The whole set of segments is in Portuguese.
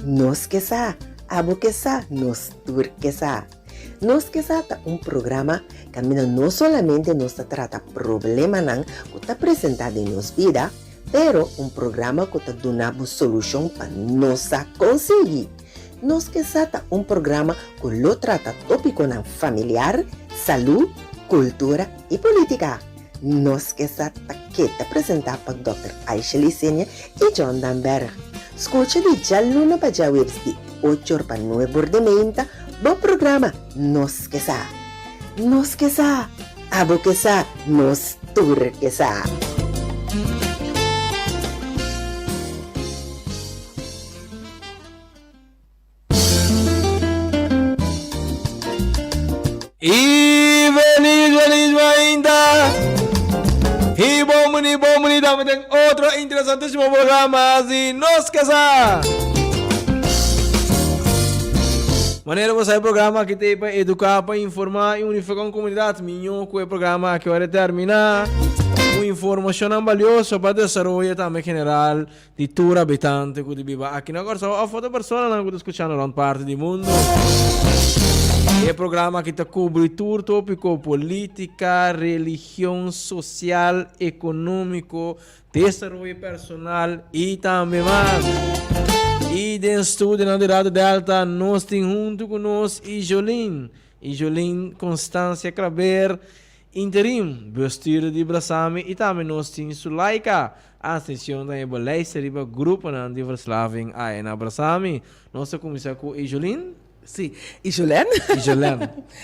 Nos que sa, abo que sa, nos tur que sa. Nos que sa ta un programa que no solamente nos trata problema nang que está presentado en nos vida, pero un programa que te da una solución para nos conseguir. Nos que sa ta un programa que lo trata tópico nang familiar, salud, cultura y política. Nos que sa ta que te presenta por Dr. Aisha Licenia y John Danberg. Escucha de ya luna para ya webs de 8 para 9 de menta, bom programa Nos que sa. Nos que sa, abo que sa, nos tur que sa. E feliz ainda! E bom, estamos em outro interessantíssimo programa de Nos que sa. Maneira você é programa que tem para educar, para informar e unificar a comunidade. Minho que é programa que vai terminar uma informação valiosa para desenvolver também general de todo habitante que vive aqui na Corsa. A foto pessoa que está escutando around parte do mundo. É programa que te cobre todo tópico política, religião, social, econômico, desenvolvimento personal e também mais. E de estudo na Rádio Delta, nós temos junto conosco Ijolin Constância Claver, interim, vestido de Brasami, e também nós temos Sulaika, a sessão da Ebolência, riba grupo na Diverslaving aí na Brasami. Nós começamos com Ijolin. Sim, Ijolen.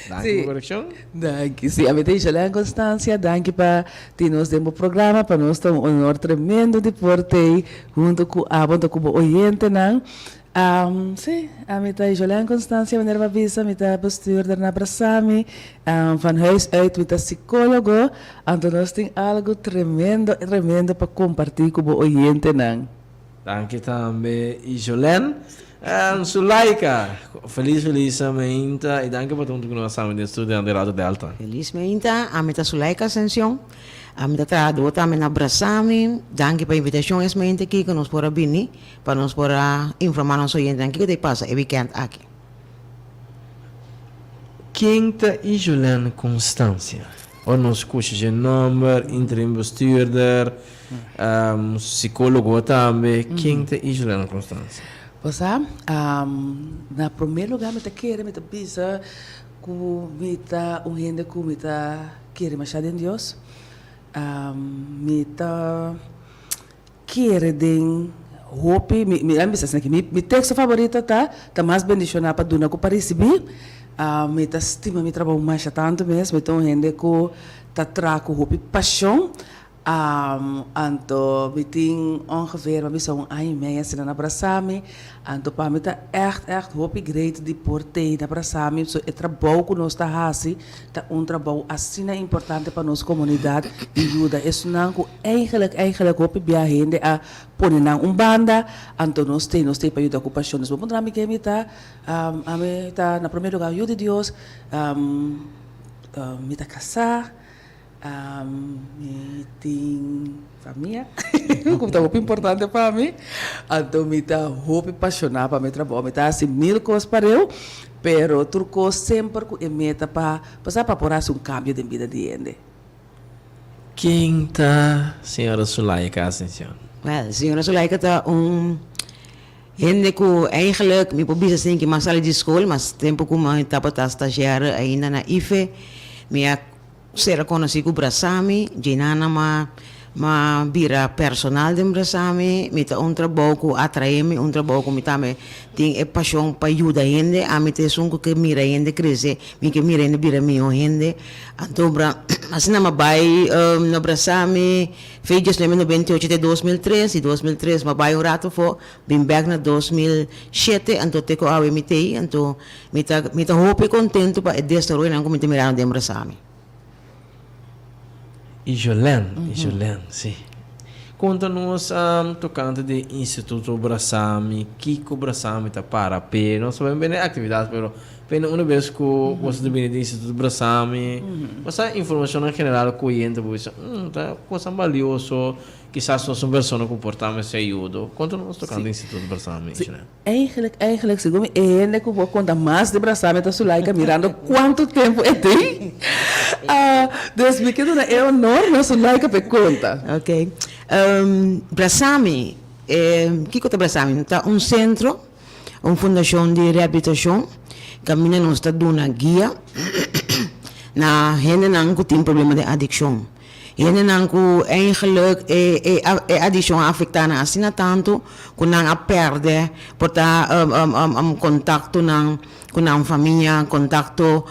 Danke por correção. Danke, sim. A minha Ijolen Constância, danke para ter nos demo programa, para nós ter honor tremendo de portei junto com a banda com o oyente, não? Sim, a minha Ijolen Constância, maneira visa, minha postura na Brasami, van huis uit, minha psicólogo, então nós tem algo tremendo para compartilhar com o oyente, não? Danke também, Ijolen. Sulaika, felizmente, e danke por tudo que nós estamos estudando na Rádio Delta. Felizmente, a minha Sulaika Ascensión, a minha trabalhadora também na Brasami, danke pela invitação esmente aqui que nós podemos vir, para nós poder informar nosso oyente o que passa, é weekend aqui. Quem está Ijolen Constância? Ou nos cursos de número, interim bestuurder, psicólogo também, quem está Ijolen Constância? Você, na primeiro lugar, me quer, me pisa, me gente que me quer mais em Deus, me quer de hope, me ambisa que me texto favorito tá mais bendicionado para dona que para receber, me estima me trabalho mais tanto mesmo, então gente que tá trago hope paixão. Anto meeting ongeveer, maar zo'n een meisje na Brasami. Anto pa me ta echt hoop ik great die portei na Brasami. So het trabalho que nós tá hasi, tá trabalho assim importante para nossa comunidade e ajuda. Isso não que eigenlijk hoop ik bij gente a poner na banda. Anto nós tem para ajudar com paixão. Nós vamos me que me tá, me tá na primeiro lugar ajuda Deus, me tá casar. Tem família, como está muito importante para mim, então me está muito apaixonado para meu trabalho, me está assim 1000 coisas para eu, pero turco sempre com meta para passar para por um cambio de vida de gente. Quem está senhora Sulaika Ascensión? Well, senhora Sulaika está gente que eigenlijk me probeert assim que mais sala de escola, mas tempo que eu estava estagiário ainda na IFE, me ser conhecido como Brasami, Jinana ma bira personal de Brasami, me tá trabalho que atrai-me, trabalho que me também tem paixão para ajudar a gente, a me ter sonho que mira a gente crescer, me que mira a gente bira minha gente, então assim na vai no Brasami, fez no 98 de 2003, e 2003 ma vai rato for, bem back na 2007, então te ko awe me tei, então me tá hope contento para desenvolver na como te mirar de Brasami. Ijolen, sim. conta-nos tocante de Instituto Brasami, Kiko Brasami tá para P, não sabemos bem a atividade, pero pena uma vez que você depende do Instituto Brasami, essa informação em geral que o cliente você tá coisa valioso, quizás só uma pessoa comportamento se ajuda. Conta-nos tocante do Instituto Brasami. Eigenlijk, segundo ele que vou contar mais de Brasami, tá Sulaika mirando quanto tempo tem. Dus me quedo na honor, na Sulaika pe conta. Ok. Brasami, Kiko tá Brasami, tá centro, fundação de reabilitação, caminha nos está dando guia na gente que tem problema de adicção. Gente que eigenlijk adicção afeta na assim tanto que não perde por contato com a família, contato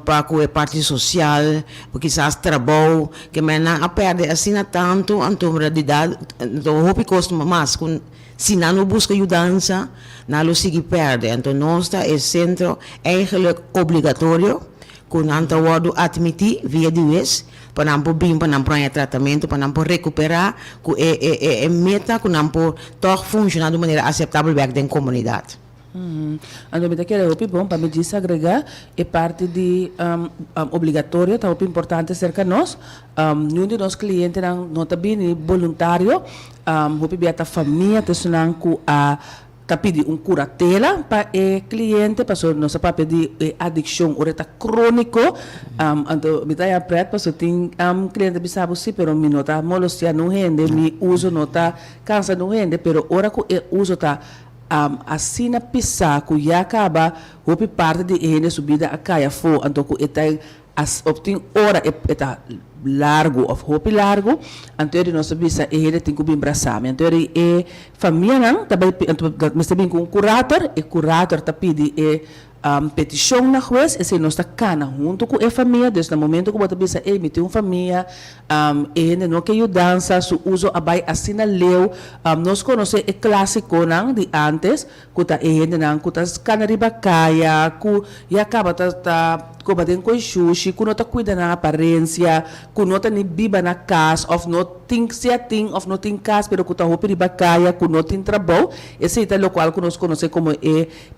para com a parte social, porque quizás trabalho, que não perde assim tanto, então realidade, então hope custa mais se não busca ajuda, não sigue perde. Então nós é centro eigenlijk obrigatório, que não pode admitir via de vez, para não bem, para não ter tratamento, para não recuperar, que é meta, que não pode toch funcionar de maneira aceitável dentro da comunidade. Então, me quero bom para me desagregar é parte de obrigatório, tá importante cerca nós. Nenhum de nós clientes não tá bem voluntário, hope bem a família, tá sonando com a tá pedir curatela para o cliente, para nossa para pedir adicção ou reta crônico, então me tá preto para tem cliente bisabo sim, pero me nota molestia não rende, me uso nota cansa não rende, pero ora que uso tá assim na pisar que já acaba hope parte de ele subida a caia fo, então que está as obtém hora está largo of hope largo, então ele nossa bisa ele tem que bem braçar, então ele família não também mas também com curator tá pedi petição na juez, esse nós está cana junto com a família, desde o momento que você bisa me tem uma família, ele não quer dança, su uso abai assim na leu, nós conhecemos o clássico não de antes, que tá ele não que tá cana riba caia, que já acaba tá como tem com sushi, que não tá cuida na aparência, que não tá nem biba na casa, of não tem of não tem casa, pero que tá roupa riba caia, que não tem trabalho, esse é o local que nós conhecemos como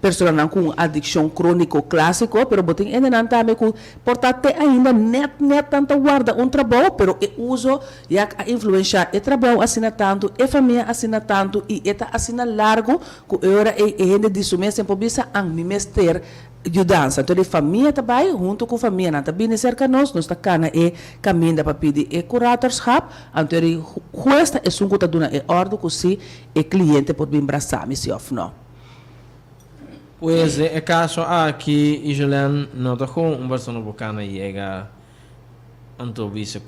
pessoa com adicção crônico clássico, pero botem ainda não também que portanto ainda net tanto guarda trabalho, pero uso já influencia trabalho assina tanto, família assina tanto e assina largo, que agora ainda disso mesmo sempre bisa me mester ajudança. Então, a família também, junto com a família, não também cerca nós está cana caminho para pedir curatorship, então, a juez é um que está dando ordem que se o cliente pode vir abraçar, se ou não. Pues é caso aqui, Julian, não está com uma pessoa bacana e então visa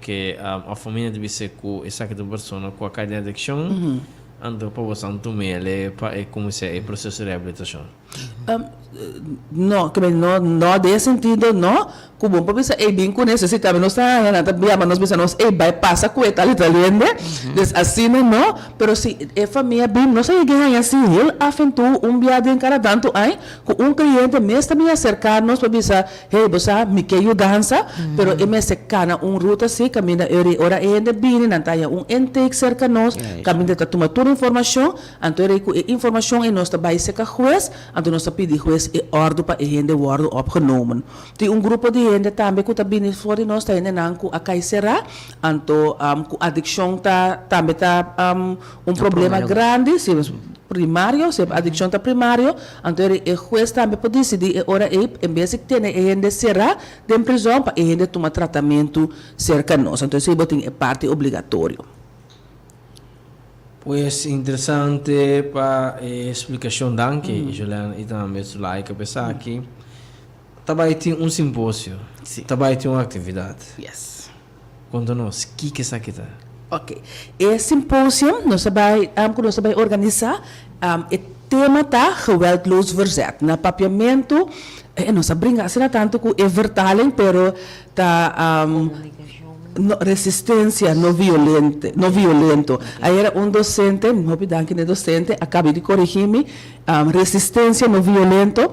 que a família deve ser com essa pessoa com a cadeia de adicção, então para você ele para como se é o processo de reabilitação. No, no de sentido, no. Como para pensar, bem com necessitamos nós nós pensamos vai passa com tal italiano, des assim não, pero se família bem, nós aí ganha assim, ele afetou viagem em cada tanto aí, com cliente mesmo também acercar nós para pensar, você me quer dança, pero me secana ruta assim, caminha ora ainda bem, não tá intake cerca nós, caminha tá tomar toda informação, então informação e nós também seca juez, então nós pedir juez ordem para gente worden opgenomen. Tem grupo de gente também que está bem fora de nós, está ainda não com a caixera, então com adicção também está problema grande, se primário, se adicção está primário, então o juez também pode decidir ora em vez de ter gente será de prisão para gente tomar tratamento cerca de nós. Então isso é parte obrigatório. Pues interessante para explicação danke, Julian, e também like pensar aqui. Também tem simpósio, também tem uma atividade. Yes. Conta-nos, o que é isso aqui? Ok. E simpósio, nós vai organizar, o tema está geweldloos verzet. Na papiamento, nós brinca assim tanto com vertaling, pero está resistência não violento. Aí era docente, não me danke docente, acabei de corrigir-me, resistência não violento.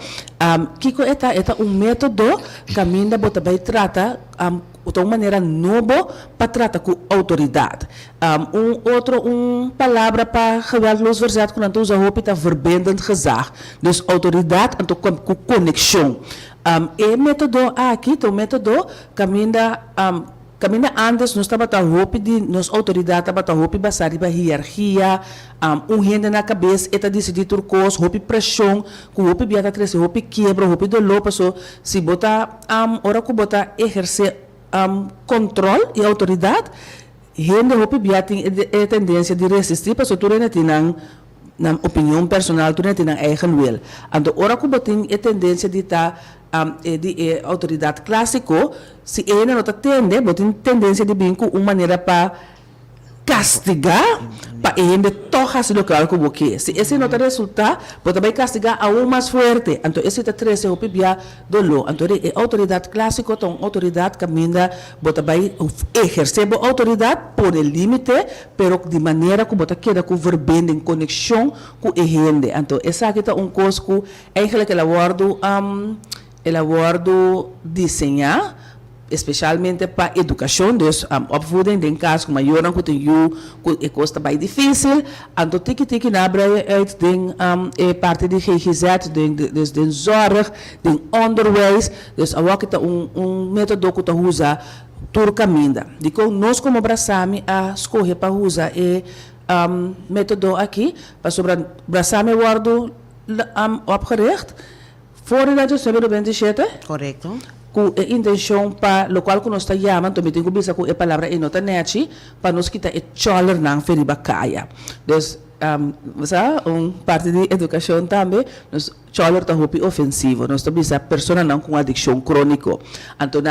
Kiko é método caminho bota vai trata uma maneira nova para tratar com autoridade. Palavra para geweldeloos verzet, quando usa roupa, está verbindend gezag. Dus autoridade, com conexão. E método aqui, o método caminha antes, nós estamos a roupa de nós autoridade estava a roupa basada na hierarquia, rende na cabeça, eta decidir turcos, roupa pressão, com roupa biata três, roupa quebra, roupa dolor, passou, se botar, hora que botar exercer controle e autoridade, rende roupa biata tem a tendência de resistir, passou tudo na opinião personal, tudo na eigen wil. Então, hora que botar a tendência de estar de autoridade clássico, se ele não atende, tem tendência de vir com uma maneira para castigar, para ele tocar esse local como que se esse não resultar, pode também castigar aún mais forte. Então, esse é três o pibia dolo. Então, a autoridade clássica, então autoridade caminha, bota vai exercer a autoridade por el limite, pero de maneira que bota queda com verbendo em conexão com a gente. Então, essa aqui é coisa que eigenlijk ela abordo desenhar, especialmente para educação, dus opvoeding, in caso como eu não tenho, que custa bem difícil, então tiki nabra uit parte de GGZ, de zorg, de onderwijs, dus ook het método que usa todo caminho. Digo, nós como Brasami a escolher para usar método aqui, para sobre Brasami guardo opgericht. Voordat je 2027, Correcto. com a intenção para o qual nós está chamando, também tem que pensar com a palavra em nota net, para nós quitar a choler não feriba caia. Então, parte de educação também, nós choler está ofensivo, nós estamos a pessoa não com adicção crônica. Então,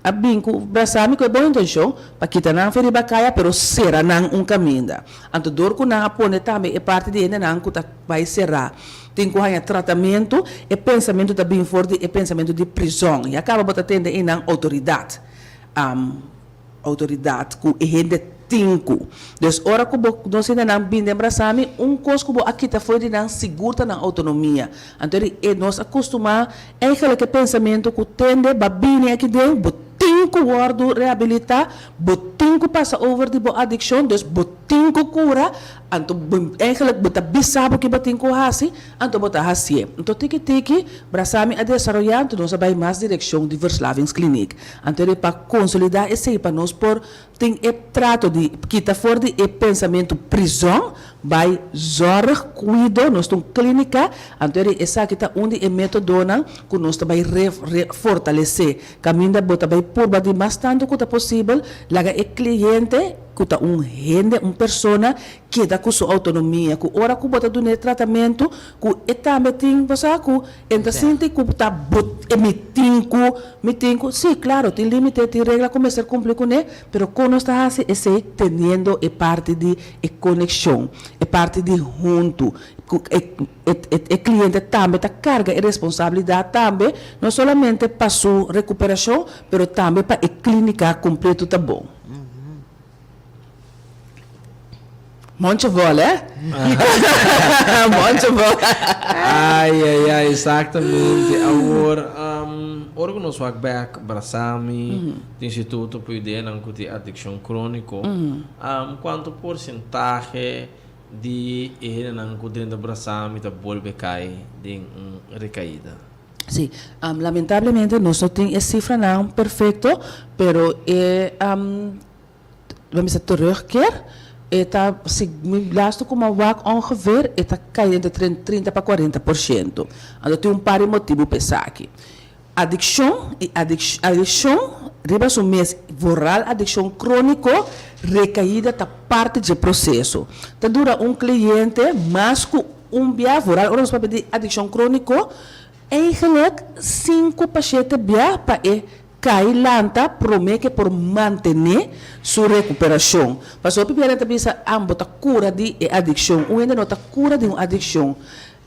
a binco brasami com boa intenção para quitar não feriba caia, pero será não caminho. Então, dor que não apone também é parte de ainda não que vai será. Tem que haver tratamento, e pensamento também forte, e pensamento de prisão. E acaba botando em autoridade. Autoridade, que é tinco. Dus, ora que nós ainda não bindemos coisa que aqui está fora de segura na autonomia. Então, nós acostumamos a aquele pensamento que tende a vir aqui dentro, botinho guardo reabilitar, botinho passa over de boa adicção, dus botinho cura, então eigenlijk bota bisabo que botinho hasi, então bota hasi. Então tiki brasami a desarrollar, então nós vai mais direção de verslavingsklinik. Então para consolidar esse para nós por tem e trato de kita fora de pensamento prisão, vai zorg cuido, nós tem clínica, então essa kita onde é metodona que nós também fortalecer, caminho bota vai por de mais tanto que possível, laga é cliente que está rende, persona que dá com sua autonomia, que ora que bota do tratamento, que está metendo, você que entra sente que está emitindo, sim, claro, tem limite, tem regra, começar a cumprir com ele, mas quando está assim, é tendo é parte de conexão, é parte de junto, o cliente também está carga e responsabilidade também, não somente para sua recuperação, mas também para a clínica completa tá bom. Monte bola, é? Monte bola. Ai, exatamente. Agora que nós vamos back Brasami, do Instituto para a Adicção Crônica, quanto porcentagem de que dentro da Brasami está volve cair de recaída? Sim, lamentavelmente nós não temos essa cifra não perfeita, mas vamos dizer terugkeer. Se me lasto como ongeveer, cai entre 30% para 40%. Então tem par de motivo para isso aqui. Adicção, riba um mês, voral, adicção crônica, recaída da parte do processo. Então dura cliente, mas com via voral, nós vamos pedir adicção crônica, eigenlijk 5 pacientes via para cai lanta promete por manter sua recuperação. Mas o primeiro também é a cura de adicção. O ainda não está cura de uma adicção.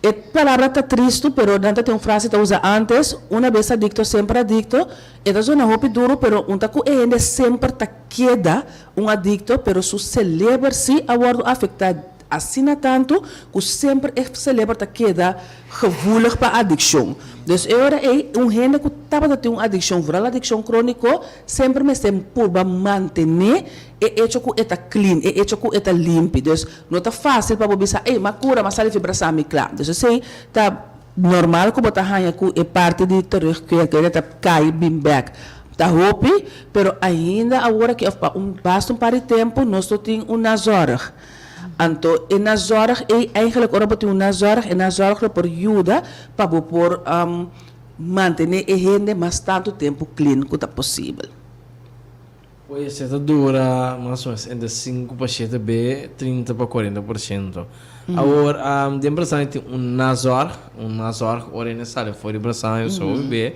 A palavra está triste, pero não tem uma frase que usa antes, uma vez adicto, sempre adicto. Esta zona é duro, pero um taco ainda sempre está queda um adicto, pero su celebra se a afetar assim tanto que sempre celebra que queda gevoelig para adicção. Dus agora é gente que estava tendo uma adicção, vooral adicção crônica, sempre me tem por manter e hecho que está clean, e hecho que está limpo. Dus não está fácil para você dizer, mas cura, mas sale fibra sami claro. Dus eu sei, tá normal que botar hanha que é parte de terugkeer, que está cai bem back. Tá hopi, pero ainda agora que basta par de tempo, nós temos uma zorg. Então, na zorg é eigenlijk ora botar uma zorg, e na zorg por ajuda para por manter a gente mais tanto tempo clean quanto possível. Pois essa dura mais ou menos entre 5 para 7 b 30 para 40%. Agora, de Brasil tem um Nazor, ora necessário fora de Brasil, só o b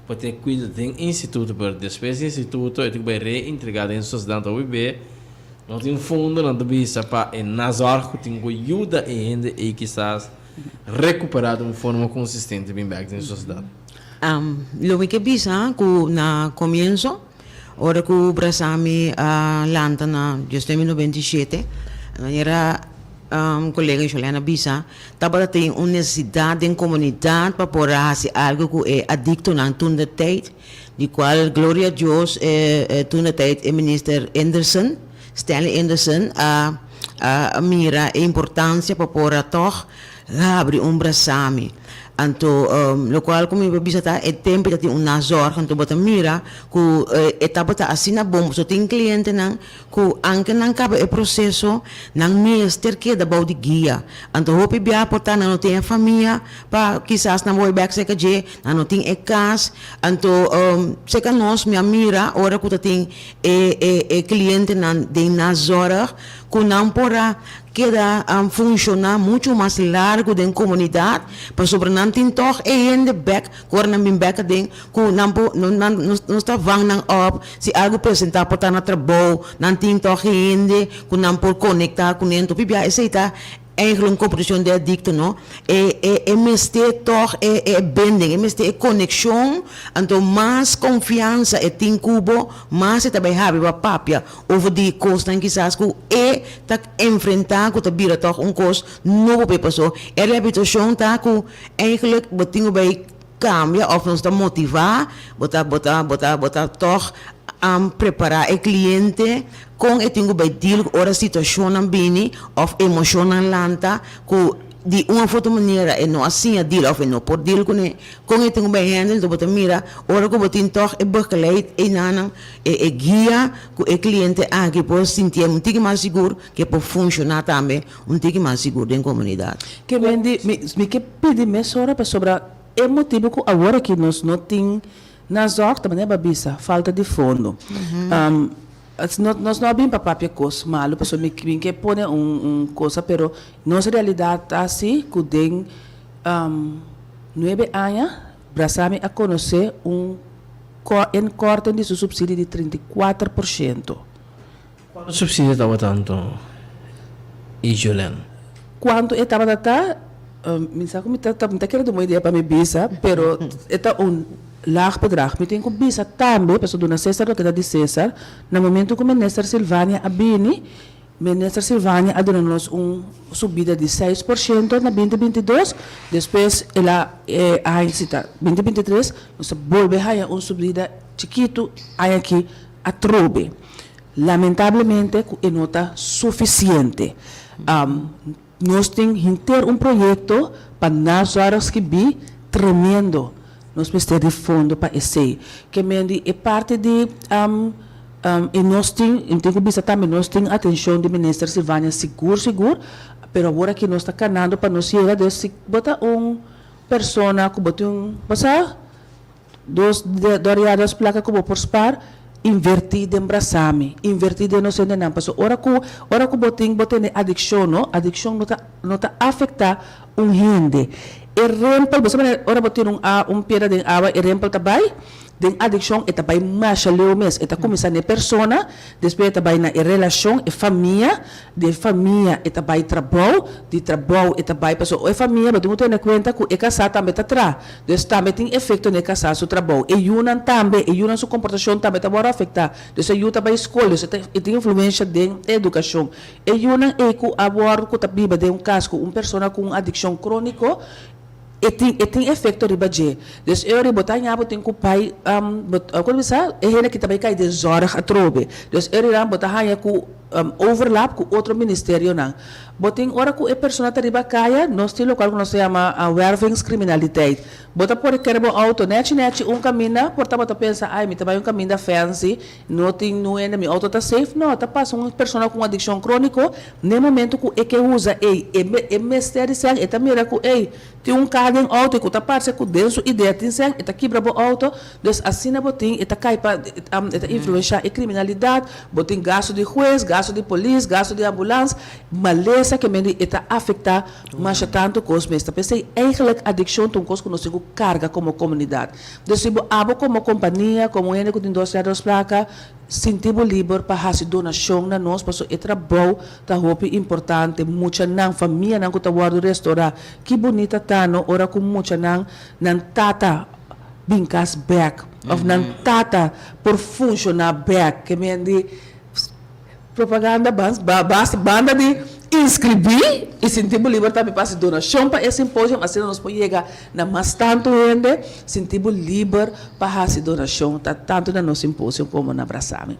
para ter cuidado tem instituto para despesa instituto e tem que reentregado em sociedade ao b não tem fundo não tem visa para Nazor que tem que ajuda a gente e quizás recuperar de uma forma consistente bem back em sociedade. Lo que bisa ku na comienzo, ora ku Brasami lanta na justamente 97, era colega Juliana Bisa, estava tem uma necessidade em comunidade para poder fazer algo que é adicto na tunda tijd, de qual glória a Deus tunda tijd minister Anderson, Stanley Anderson, a mira a importância para poder toch abrir Brasami. Anto lo qual como eu bisata é tempo de uma zorg anto bota mira ku etapa ta asina bom so tem cliente nan ku anke nan kaba e processo nan meester que da bau de guia anto hopi bia porta não tem família pa quizás na boy back seca je não tem e cas anto seca nós minha mira ora ku tem e cliente nan de na zorg ku nan pora queda funcionar muito mais largo da comunidade para sobrenanto toch in de back corna min back ding ku nampo no está vang nang op si algo apresentar para na trabalho nan tin toch hindi ku nampo conectar com nento pibia aceita eigenlijk een competitie de adicto no meste toch binding meste conexão então mais confiança tem cubo mais está bem habi ba papia over die cost dan quizás ku tak enfrentar ku tabira toch cost novo pe paso reputação tá ku eigenlijk betingo bij cambia of nos motivar bota toch preparar o cliente com e tenho bij deal ora situação ambini of emocional lanta ku de uma foto maneira e não assim a deal of não por deal com e tenho bij handle do bota mira ora ku botin toch e begeleid e nanan e guia ku e cliente que pode sentir um tique mais seguro que pode funcionar também um tique mais seguro em comunidade que me que pedir mais hora para sobre é motivo que agora que nós não tem na zorg também é babisa falta de fundo nós não abrimos para papia coisa malo pessoa me que põe coisa pero nossa realidade tá assim que tem 9 anos Brasami a conhecer corte de seu subsídio de 34%. Quanto subsídio estava tanto e Juliana? Quanto estava data minsa como tá querendo uma ideia para me bisa pero está laag bedrag. Met een bisa também, pessoa do César, que de César, no momento que o minister Silvânia abini, minister Silvânia adorou-nos subida de 6% na 2022, depois ela cita 2023, nós volve a subida chiquito aí aqui a trobe. Lamentavelmente, não está suficiente. Nós temos que ter projeto para nós horas que bi tremendo. Nós precisamos de fundo para esse. Que é parte de e nós temos também nós temos atenção do ministro Silvânia seguro, pero agora que nós está canando para nós ir de se botar persona que botar basta dois placas que vou por invertida em Brasami, invertida não sei nem passo. Ora que botem adicção, não? Adicção não tá afeta gente. rempel, você vai ora botar pera de água, rempel também, den adicção é também mais leumes, é começar na persona, depois também na relação, é família, de família é também trabalho, de trabalho é também pessoa, é família, mas tu tem conta que é casar também tá atrás, então também tem efeito na casar seu trabalho, e unam também, e unam sua comportação também tá bora afetar, então ajuda também escola, isso tem influência de educação, e unam é que agora que tá biba de caso, pessoa com adicção crônica e tem efeito de budget. Dus eu botar em abo tem que o pai quando você é que também cai de zorg a trobe. Dus eu irá botar aí com overlap com outro ministério não. Botem ora com a pessoa tá riba caia, nós tem local que nós chama wervingscriminaliteit. Bota por querbo auto net caminho, porta bota pensa, ai, me também caminho da fancy, não tem no ainda meu auto tá safe, não, tá passa uma pessoa com adicção crônico, no momento que usa e mistério sang, e também com tem carro em auto que tá passa com denso ideia tem sang, e tá quebra bo auto, dus assim na botin, e tá cai para influenciar a criminalidade, botin gasto de juiz, gasto de polícia, gasto de ambulância, maleza que me está afetar mas tanto coisa mesmo. Pensei eigenlijk adicção tem coisa que nós temos carga como comunidade. Dus se abo como companhia, como ene que indústria dos placa, sentimos livre para fazer donação na nós, para o trabalho tá roupa importante, muita não família não que tá guardo restaurar, que bonita tá no ora com muita não tata binkas back, of não tata por funcionar back, que me andi propaganda banda de inscrever e sentimos libertad para fazer donação para esse simpósio, assim nós podemos chegar na mais tanto gente, sentimos livre para fazer donação, tanto no nosso simpósio como na Brasame.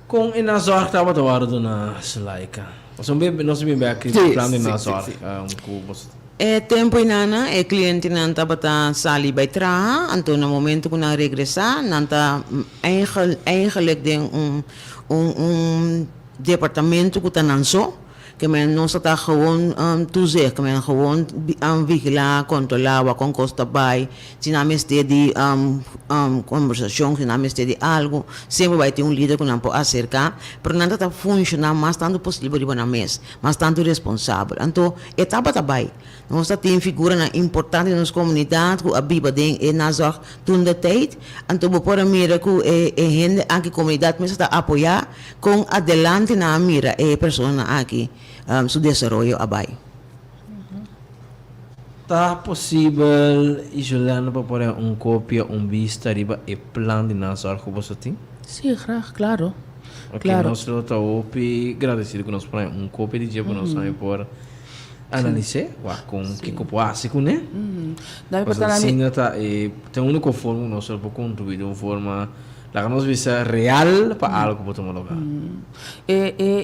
Com e na zorg estava a hora na Slaika. Nós bem aqui plano na zorg, tempo inana cliente nanta bata sali bij traha anto na momento que na regressar nanta eigenlijk den departamento que tá nanso que men não está gewoon toezicht, que men gewoon vigilar, controlar, com costa bij, se na mestre de conversação, se na mestre de algo, sempre vai ter líder que não pode acercar, pero nada está funcionando mais tanto possível de na mesa, mais tanto responsável. Então, etapa também. Nós temos figura importante nas comunidades, que a Bíblia tem na zorg toen de tijd, então por a mira que a gente aqui comunidade começa a apoiar com adelante na mira a pessoa aqui. Su desarrollo abai. Tá possível e Juliana para pôr cópia, vista riba e plano de nazar que você tem? Sim, claro. Ok, claro. nós estamos agradecido que nós põe cópia de dia para nós por analisar, com que básico, né? Mas assim tem um único forma que nós podemos contribuir de uma forma la nós visa real para algo que podemos lograr.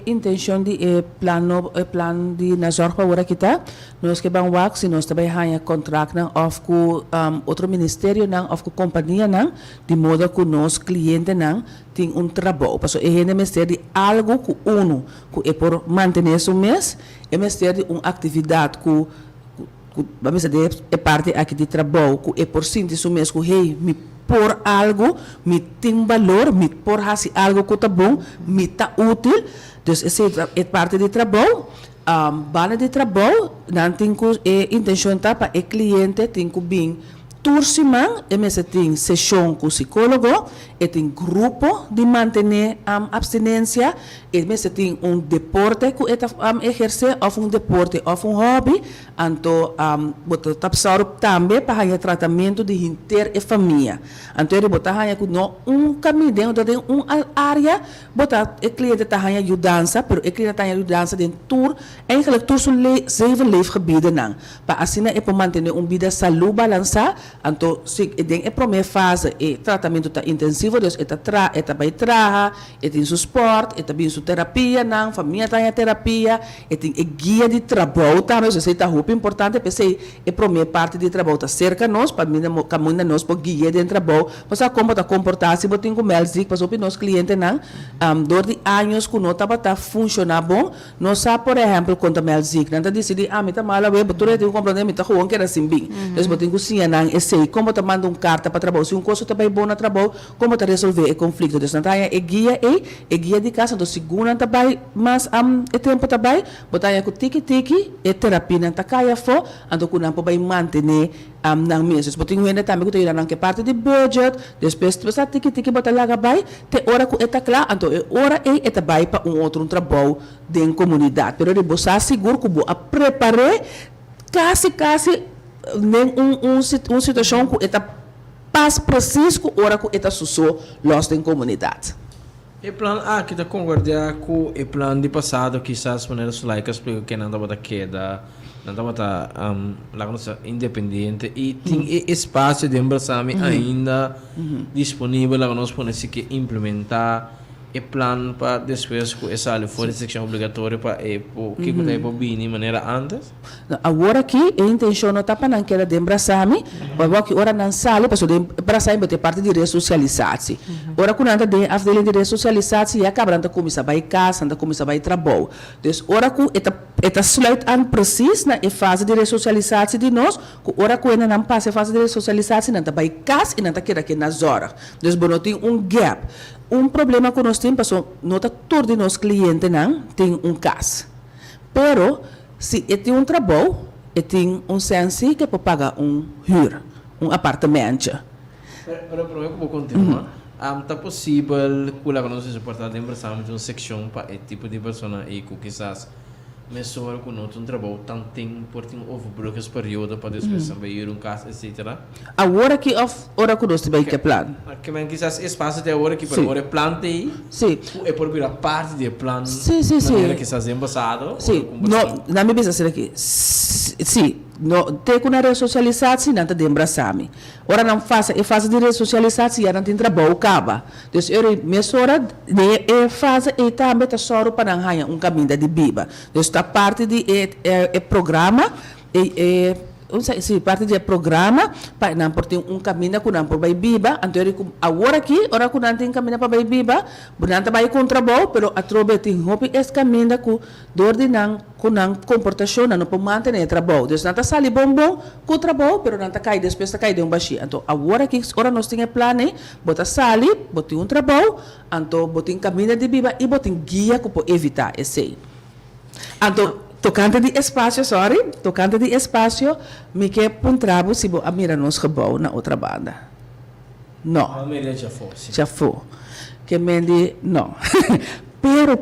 Intenção de plan de nazar para agora kita, nós que bang wak se nós também hanya contract nang of com outro ministério nang of com companhia nang de modo que nós cliente nang tem trabalho, passo ministério de algo que uno que é por manter o mês, ministério de uma atividade que vamos dizer é parte aqui de trabalho que é por sentir o mês que me por algo, me tem valor, me por fazer algo que está bom, me está útil. Então, essa é parte de trabalho. Bana de trabalho, não tem que intenção para o cliente tem que vir tursimang, tem sessão com psicólogo, tem grupo de manter abstinência, tem deporte que exercer, ou deporte, ou hobby, então, botar também para o tratamento de inter e família. Então, ele botar que caminho dentro de área, botar o cliente está ajudança, mas o cliente está ajudança de tour, eigenlijk tour são 7 leefgebieden não, para assim é para manter vida saúde balançada. Então, se a primeira fase é tratamento intensivo, então vai trabalhar, tem suporte, tem sua terapia, não, família tem terapia, tem guia de trabalho também, isso é muito importante, porque a primeira parte de trabalho está cerca de nós, para mim, caminho nós por guia de trabalho, para como está comportar-se, para ter como eles para os nossos clientes não, dor de anos que não está funcionando bom, nós sabe, por exemplo, quando eles não está decidindo, me está mal, eu estou compreendendo, me está jogando que era assim bem, então, eu tenho que sim, não, sei como te manda carta para trabalho. Se coisa está bem bom no trabalho, como te resolver o conflito. Então, Natalia é guia de casa. Então, segunda tá bem, mas é tempo tá bem, botar com tiki-tiki, é terapia não tá caia fo, então, que não pode manter na mesa. Se botar ainda também, que eu que parte de budget, depois, você tiki-tiki, botar lá bem, te hora que está claro, então, hora é tá bem para outro trabalho de comunidade. Pero, você seguro que vou preparar quase uma situação que está pas preciso hora que está sucedendo los em comunidade. E plan que tá concordar com o plano de passado, quizás maneira sulaica explica que não dá queda, não dá lá nossa independente e tem espaço de embassame ainda disponível lá nós podemos que implementar e plano para depois que essa ali for seção obrigatória para o que que tá bem de maneira antes. Agora aqui a intenção não tá para não querer de embraçar-me, para que ora não sale, para de embraçar-me botar parte de ressocialização. Ora quando anda de afdeling de ressocialização e acaba anda começar a ir casa, anda começar a ir trabalho. Então ora que eta sluit aan precies na fase de ressocialização de nós, que ora que ainda não passa a fase de ressocialização, não tá vai casa e não tá querendo na zorra. Então bom tem gap. Problema que nós temos, porque nota todos os nossos clientes não tem caso. Pero, se tem trabalho, tem senso que pode pagar huur, apartamento. Pero eu vou continuar. Tá possível que nós suportar emprestamos uma seção para esse tipo de pessoa e que quizás mesmo que não tem trabalho, tanto tem por ter overbrug esse período para depois também caso, etc. Agora que nós temos que plano. Que men quizás espaço de agora que para agora plantei. Sim. É por virar parte do plano. Sim. Maneira que está embaçado. Sim. Não, na minha business aqui. Sim. No, tem que na ressocialização não tem embraçar-me. Ora não faça, é fase de ressocialização e não tem trabalho acaba. Então eu mesmo hora é fase e também tá só para não ganhar caminho de biba. Então está parte de programa parte do programa para não ter caminho que não por biba. Então agora aqui, ora que não tem caminho para biba, não vai com trabalho, pero a trobe tem hope esse caminho que dor de não com comportação não pode manter trabalho. Então não está sali bom com trabalho, pero não está cai depois está cai de baixo. Então agora aqui, ora nós temos plano, bota sali, bota trabalho, então bota caminho de biba e bota guia que pode evitar esse. Então tocante de espaço, me quer pontrabo se a mira nos gebouw na outra banda. Não. A mira já foi. Já foi. Que me não. pero,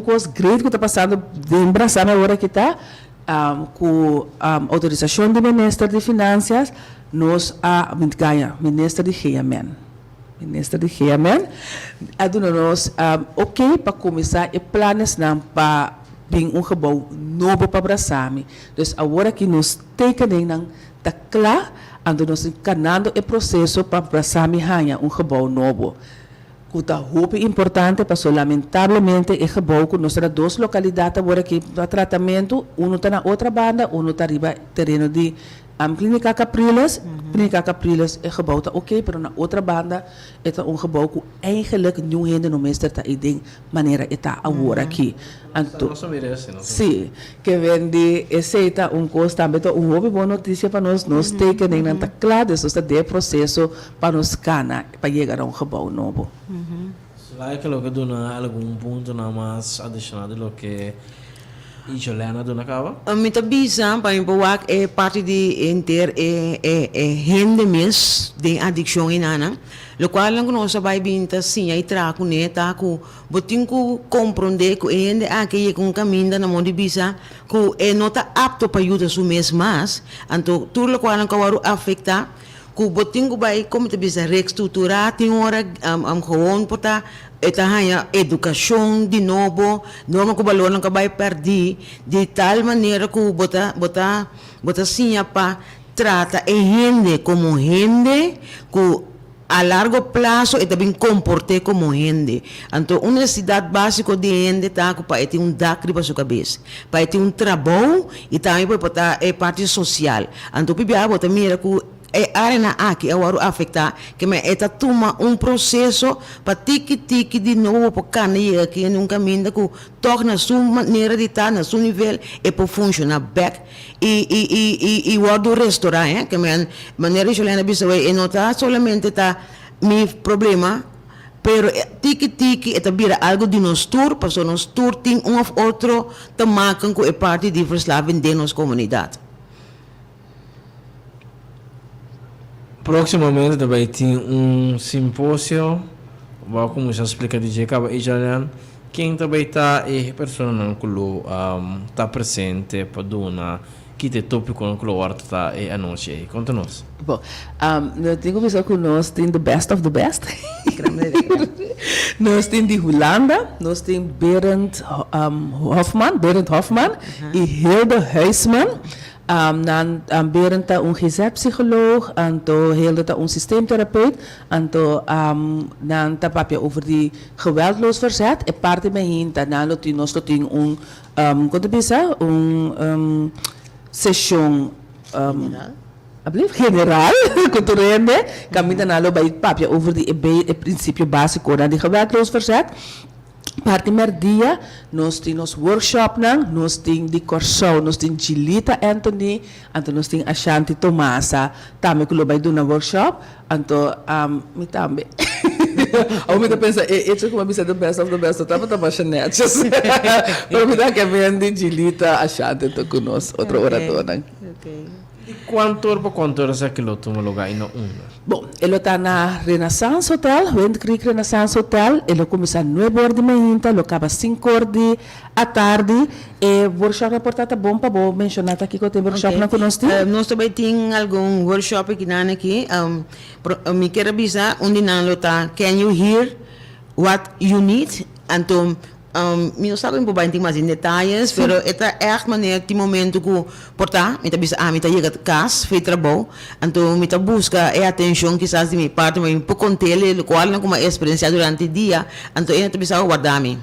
coisa grande que está passando de embraçar agora que está com autorização do Ministro de Finanças, nós ganha Ministro de Geamen. Ministro de Geamen, nós ok para começar e planos para bem gebouw novo para abraçar-me. Então, agora que nós temos está claro, ando nós encanando o processo para abraçar-me ganha gebouw novo. Que está muito importante, porque lamentavelmente o gebouw que nós temos duas localidades agora aqui para tratamento, está na outra banda, está arriba terreno de Clínica Capriles. Clínica Capriles é gebouw está ok, mas na outra banda é gebouw que eigenlijk não ainda no mestre está de maneira está agora aqui. Então, sim, que vende esse coisa também uma boa notícia para nós ter que nem está claro, isso está de processo para nos cana para chegar a gebouw novo. Lá é que logo dona algum ponto na mais adicionado do que e Jolena dona cava? Me tá bisam para impor é parte de inter rende mes de adicção inana. Lo qual não nós vai binta sim aí trago né tá com botin ku compreender que rende aqui com caminho na mão de bisa que é nota apto para ajudar su mês mais. Então tudo lo qual não causa afeta que botin ku vai como te bisa reestruturar tem hora gewoon porta esta hanya educação de novo, norma que o valor não vai perder de tal maneira que bota sim para trata a gente como gente que a largo prazo e também comporte como gente. Então, uma necessidade básica de gente tá para ter dacre para sua cabeça, para ter trabalho e também para botar parte social. Então, bibia bota mira que arena aqui é o afetar que me eta toma processo para tiki de novo para caminhar aqui num caminho que torna sua maneira de estar na seu nível e para funcionar back e o do restaurante que me maneira chilena bisou e não está somente tá meu problema pero tiki é também algo de nos tour para nos tour tem ou outro tamakan com é parte de verslaving de nossa comunidade. Proximamente também tem simpósio, vou começar a explicar de jeito que quem também está é pessoa não colo está presente para donar que te tópico não colo arte tá é anúncio. Conta-nos. Bom, eu tenho que pensar que nós temos the best of the best. Nós temos de Holanda, nós temos Berend Hofman e Hilde Huisman. Berend is een gezelpsycholoog, en Hilde is een systeemtherapeut, en dan tapap je over die geweldloos verzet. En parte met hen, dan loopt nos een, session general, culturele, kami dan bij het papje over die principe basico, dan die geweldloos verzet. Primeiro dia, nós temos workshop, nós temos de Corsão, nós temos Gilita Anthony, então nós temos Ashanti Tomasa, também que vai dar um workshop, então, me também. Ao me pensa, isso como me the best of the best, eu estava machinete, para me dar que vem de Gilita Ashanti, então conosco, outra oradora. E quanto horas é que lo toma lugar e não Bom, ele está na Renaissance Hotel, Wind Creek Renaissance Hotel, ele começa às 9 horas de manhã, ele acaba às 5 horas da tarde, e o workshop reportado bom para bom mencionar aqui que tem workshop na conosco. Nós também temos algum workshop aqui, me quero avisar, onde não está, can you hear what you need? Então, não sabe um pouco mais em detalhes, mas é echt maneira de momento que portar, me bisa me chega a casa, fez trabalho, então me busca a atenção que de minha parte, mas um pouco contele, o qual não como experiência durante o dia, então eu bisa guardar-me,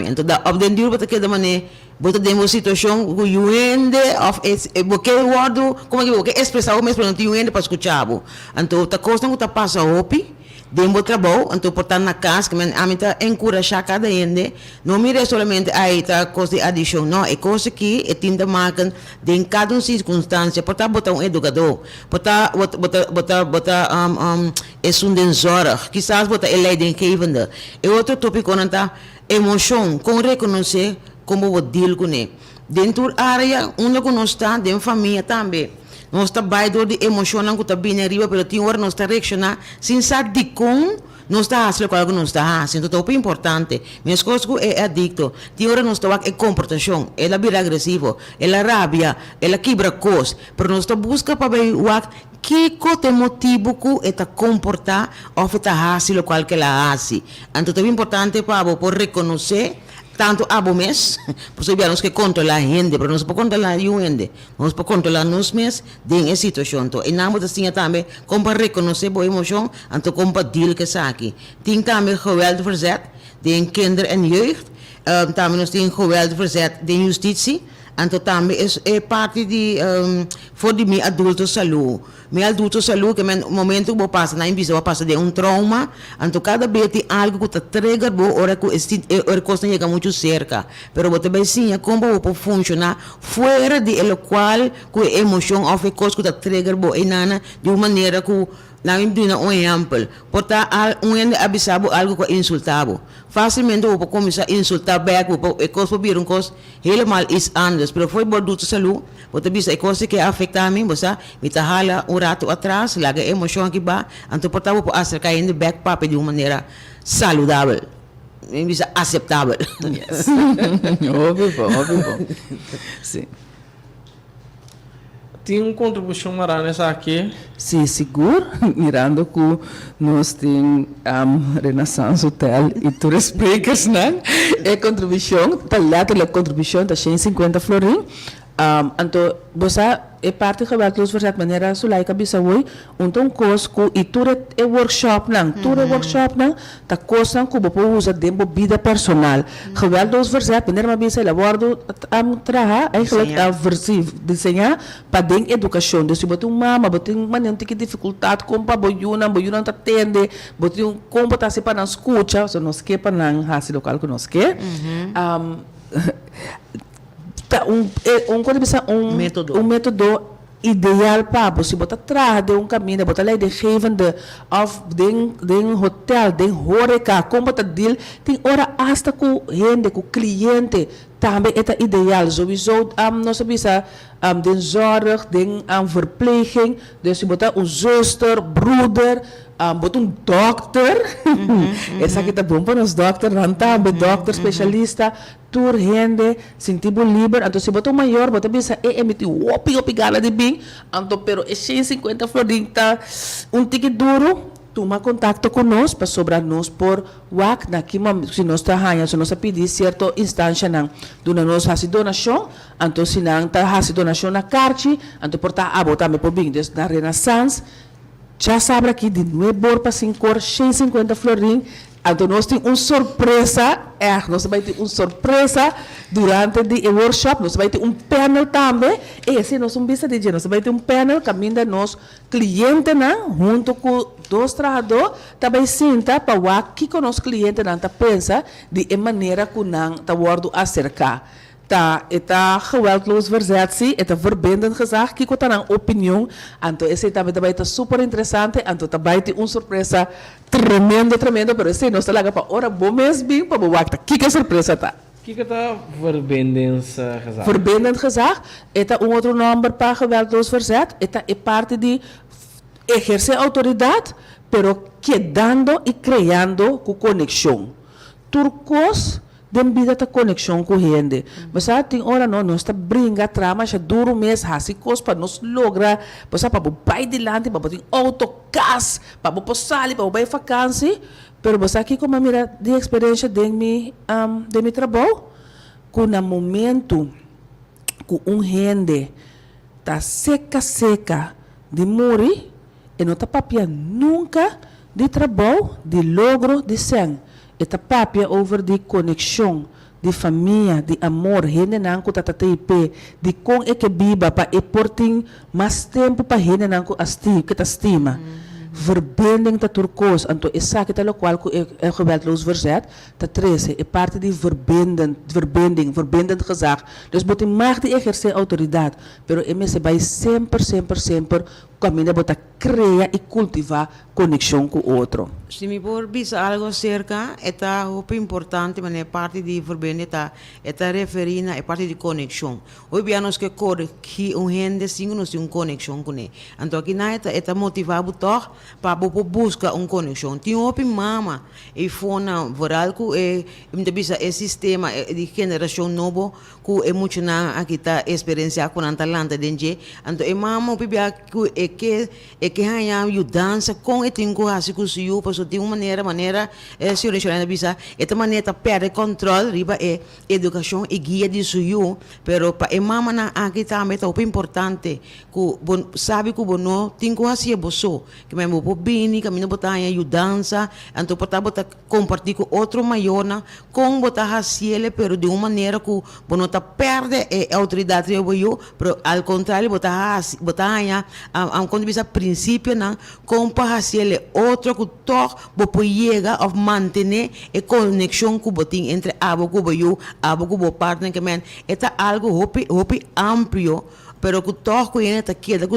então da obdendur para que da maneira bota demo situação que eu ende of porque guardo como que expressar o mesmo não eu ende para escutar, então tá costa que tá passa opi Dembo trabalho, então portanto na casa que a mim tá encorajar cada ende, não mira somente aí tá coisa de adição, não, é coisa que é tinta marca de cada circunstância, portanto botar educador, botar é denzora, quizás botar ele de kevende. E outro tópico não tá emoção, com reconhecer como o deal com ele. Dentro área onde nós está, dentro família também. Nós estamos de emocionar que está bem arriba, mas tem hora nós está reaccionar sem saber como nós está fazendo algo que nós está fazendo. Então, é importante. Minhas coisas é adicto. Tem hora nós está a comportação, ela vira agressivo, ela rabia, ela quebra coisas, mas nós está busca para ver o que é motivo que está comportar ou está fazendo o que ela faz. Então, é importante para por reconhecer tanto abo mes, por sabemos que controla a gente, mas não se pode controlar a gente, não se pode controlar nós mesmos em essa situação. E nós assim também, como para reconhecer a emoção, então como para deal que está aqui. Tem também geweld verzet, de kinderen en jeugd, também nós temos geweld verzet de justiça, então também é parte de for de mi adulto saúde. Mi adulto saúde que no momento que passa na invisa passa de trauma, então cada vez tem algo que te trigger bo ora que ora costa chega muito cerca, pero você vai sim como pode funcionar fora de el qual que emoção ou que coisa que te trigger bo inana de uma maneira que na imprina um exemplo, portar avisado algo que insultado. Facilmente eu vou começar a insultar back, e coisa vir coisa helemaal is anders, pero foi por do saúde, você bisa e coisa que afeta a mim, você me tá hala rato atrás, laga emoção aqui ba, então portar vou acercar ainda back papo de uma maneira saudável. Bisa aceitável. Yes. Óbvio. Sim. Tem contribuição mara nessa aqui? Sim, seguro. Mirando que nós temos Renaissance Hotel e Tourist Breakers, né? É contribuição, tá lá a contribuição, tá 150 florim. Então, você é parte geweldloos verzet maneira Sulaika Bisawoi, um kos ku iture e workshop nang, workshop nang, ta kos nang ku bopo usa dembo vida personal. Geweldloos verzet maneira mabisa labordo traha, eigenlijk desenhar para den educação. Dus je botung mama, botung maneira que dificuldade compa boyunan ta tende, botung compa ta se para não escuta, so nos que para não hasi local que nos que. Um método ideal para você botar atrás de caminho, botar lá de gevende of den hotel, den horeca, como botar deal, tem hora hasta com gente, com cliente, também é ideal. Sowieso, nós sabemos, den zorg, den verpleging, dus je botar zuster, broeder, botar dokter, essa aqui tá bom para os dokter, também dokter specialista, tour gente, sentido livre, então se botar maior, botar bisa emitir opi gala de bem, então pero é 150 florinta, ticket duro. Toma contato conosco para sobrar nós por WAC, se nós trabalhamos, se nós pedimos certa instância, dona nós faz donação, então se não faz donação na carte, então por estar botar por bem, na Renaissance, já sabe aqui de novo para 150 florim, então nós temos uma surpresa, nós vamos ter uma surpresa durante o workshop, nós vamos ter um panel também, e se nós vamos dizer, nós vamos ter um panel caminho nós cliente junto com dois trabalhadores, também senta para o que o nosso cliente pensa de maneira que não está word acercar. Eta geweldloos verzet, eta verbindend gezag, kiko ta ng opinion, anto esse também tá super interessante, anto também tem uma surpresa tremendo, pero esse nós talaga pa ora bom mesmo, pa buwak ta, kika surpresa ta. Kika ta verbindend gezag. Verbindend gezag, eta outro number para geweldloos verzet, eta é parte de exercer autoridade, pero quedando e criando com conexão. Turcos den vida ta conexão com gente. Mas tem hora nós tá brinca trama, já duro mês, hasicos para nos logra, para pai de lante, para ter autocas, para posali, para bai vacância, pero mas aqui como mira de experiência de mi trabalho, com na momento com gente tá seca de morrer, e não tá papia nunca de trabalho, de logro, de sangue. Eta papia over de conexão, de família, de amor, gente não com tatateipe, de com é que biba para e porting mais tempo para gente não com que ta estima. Verbinding ta turcos, anto essa que ta local com é geweldloos verzet, ta 13 é parte de verbindend gezag. Dus botem mag de exercer autoridade, pero esse vai sempre caminho bota criar e cultivar conexão com o outro. Se me por bisa algo cerca, é muito importante, mas é parte de verbinding, é referir na parte de conexão. Hoje nós que que gente sim nós tem conexão com ele. Então aqui na é motivar butor para buscar conexão. Tem mama e fona voral que é bisa é sistema de geração novo que é muito na aqui tá experiência com antalanta dengue. Então mama bibia que hanya ajudança com e tingo assim com o passo de uma maneira se originar bisa esta maneira perde controle riba educação e guia de suyo pero pa mama na aqui também tá importante que sabe que bono tingo assim é boso que mesmo bobini caminho botar ajudança então botar compartilhar com outro maior com botar assim pero de uma maneira que bono tá perde a autoridade eu pero ao contrário botar quando bisa princípio não compartilhar outro que toque bopo chega a manter a conexão que botin entre abo que eu abo que bo partner que men é algo hopi amplo pero que toque ele tá queda com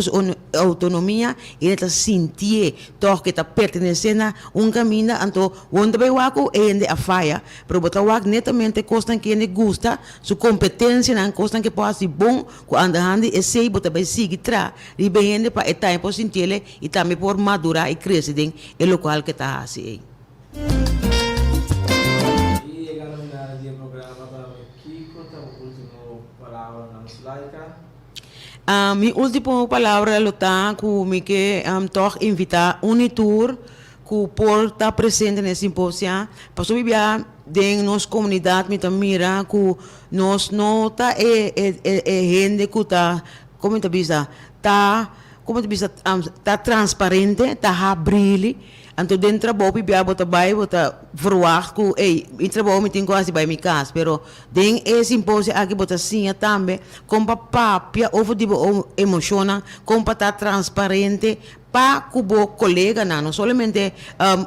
autonomia ele tá sentir toque tá pertencendo a caminho então onde vai o ele a faia pero botar o netamente costa que ele gosta sua competência não costa que pode ser bom quando anda e sei botar vai seguir tra e bem para etapa por sentir ele e também por madurar e crescer dentro o local que tá assim. Mi última palavra lo tá com me que toch invitar Unitur que por estar presente nesse simpósio para subir dentro nossa comunidade me mira que nós nota gente que tá como te bisa, tá transparente, tá brilhe. Então, dentro do trabalho, eu vou verwacht que, eu trabalho me tenho quase para minha casa, pero den esse impulso aqui, eu sim também, como papia, ou tipo, emociona, como tá transparente, para que o colega, não somente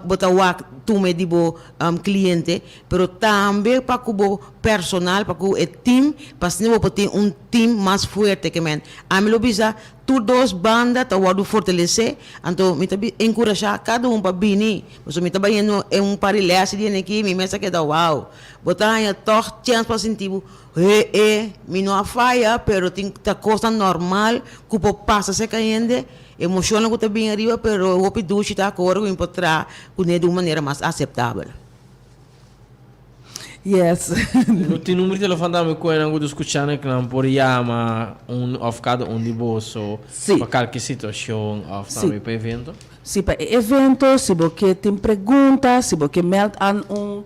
botar tu me dibo cliente, pero também para que o personal, para que o team, para que ter team mais forte que men. A mim lo bisa tu dos bandas tá wadu fortalecer, então me tabi encorajar cada para bini. Você me tabi em parilhas de aqui, me mesa que dá wow. Botar aí toch chance para sentir me não falha, pero tem tá coisa normal, que o passa se caindo. Emociona que está bem arriba, pero o peduche está agora com encontrar de uma maneira mais aceitável. Yes. No tem número de telefone da minha coisa, eu escutando que não por chama of cada de bolso para qualquer situação of também para evento. Se para evento, se você tem perguntas, se você meld aan um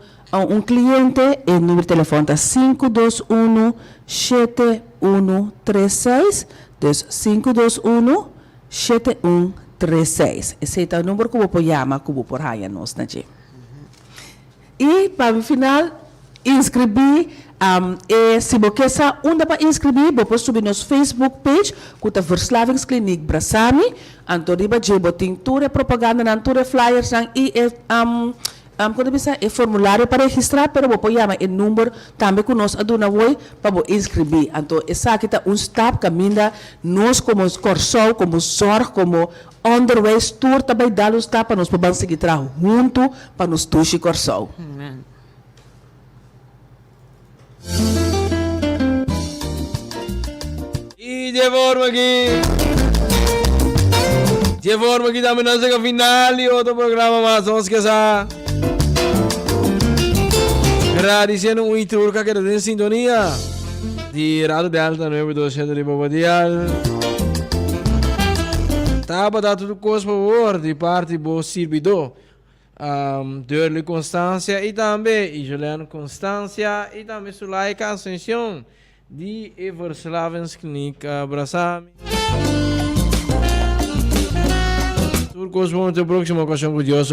cliente, o número de telefone é 521-7136, dus 521-7136. Esse é o número que você chama, que você raia nós, né? E para o final, inscrever, se você onde para inscrever, você subir nosso Facebook page, que é Verslavingskliniek Brasami, Antônio Bajebo tem toda propaganda, toda flyers, e quando você é formulário para registrar, pero você chama o número também que nós aduna hoje para você inscrever. Então, essa aqui é stap caminha, nós como corso, como zorg, como onderwijs, tour também dá um stap para nós podemos seguir junto para nos tuxi corso. Amen. E de forma aqui também nós chegamos ao final e outro programa mais, vamos esquecer. Agradecendo um tour que queda em sintonia de Rádio Delta 9200 de Bobadial. Tá para dar tudo coisa por favor de parte do servidor Dorley Constância e também Juliano Constância e também Sulaika Ascensión de Verslavingskliniek Brasami. Tudo coisa para o próximo ocasião com Deus.